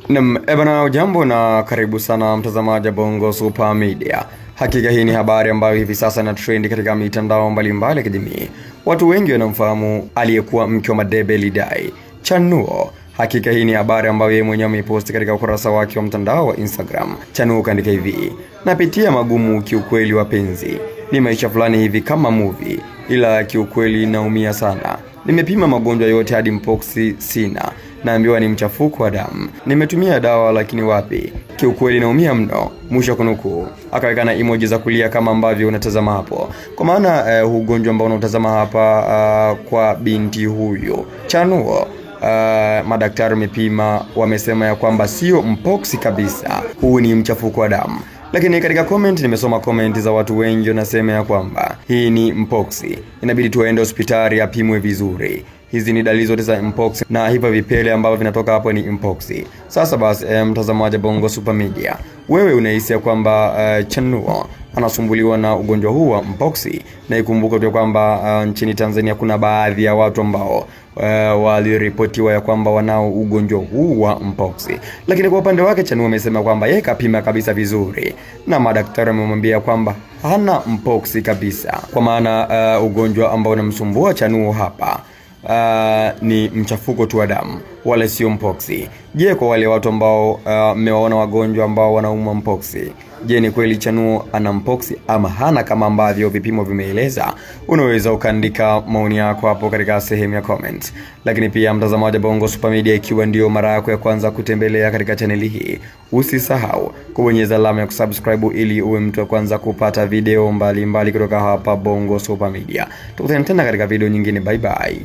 Ebana ujambo na karibu sana mtazamaji Bongo Super Media. Hakika hii ni habari ambayo hivi sasa na trend katika mitandao mbalimbali ya kijamii. Watu wengi wanamfahamu aliyekuwa mke wa Madebe Lidai, Chanuo. Hakika hii ni habari ambayo yeye mwenyewe ameposti katika ukurasa wake wa mtandao wa Instagram. Chanuo kaandika hivi: napitia magumu kiukweli wapenzi. Ni maisha fulani hivi kama movie, ila kiukweli naumia sana. Nimepima magonjwa yote hadi mpox sina. Naambiwa ni mchafuko wa damu. Nimetumia dawa lakini wapi. Kiukweli naumia mno. Mwisho kunukuu. Akaweka na emoji za kulia kama ambavyo unatazama hapo. Kwa maana ugonjwa ambao unatazama hapa kwa binti huyo Chanuo, madaktari wamepima, wamesema ya kwamba sio mpox kabisa. Huu ni mchafuko wa damu. Lakini katika comment nimesoma comment za watu wengi wanasema ya kwamba hii ni mpox. Inabidi tuende hospitali apimwe vizuri. Hizi ni dalili zote za mpox na hivyo vipele ambavyo vinatoka hapo ni mpox. Sasa basi mtazamaji Bongo Super Media, wewe unahisi ya kwamba Chanuo anasumbuliwa na ugonjwa huu wa mpox? Na ikumbuke tu kwamba nchini Tanzania kuna baadhi ya watu ambao waliripotiwa ya kwamba wanao ugonjwa huu wa mpox. Lakini kwa upande wake Chanuo amesema kwamba yeye kapima kabisa vizuri na madaktari wamemwambia kwamba hana mpox kabisa. Kwa maana ugonjwa ambao unamsumbua Chanuo hapa ni mchafuko tu wa damu, wala sio mpox. Je, kwa wale watu ambao mmewaona wagonjwa ambao wanaumwa mpox, je, ni kweli Chanuo ana mpox ama hana kama ambavyo vipimo vimeeleza? Unaweza ukaandika maoni yako hapo katika sehemu ya comment. Lakini pia mtazamaji Bongo Super Media, ikiwa ndio mara yako ya kwanza kutembelea katika channel hii, usisahau kubonyeza alama ya kusubscribe ili uwe mtu wa kwanza kupata video mbalimbali kutoka hapa Bongo Super Media. Tukutane tena katika video nyingine. Bye bye.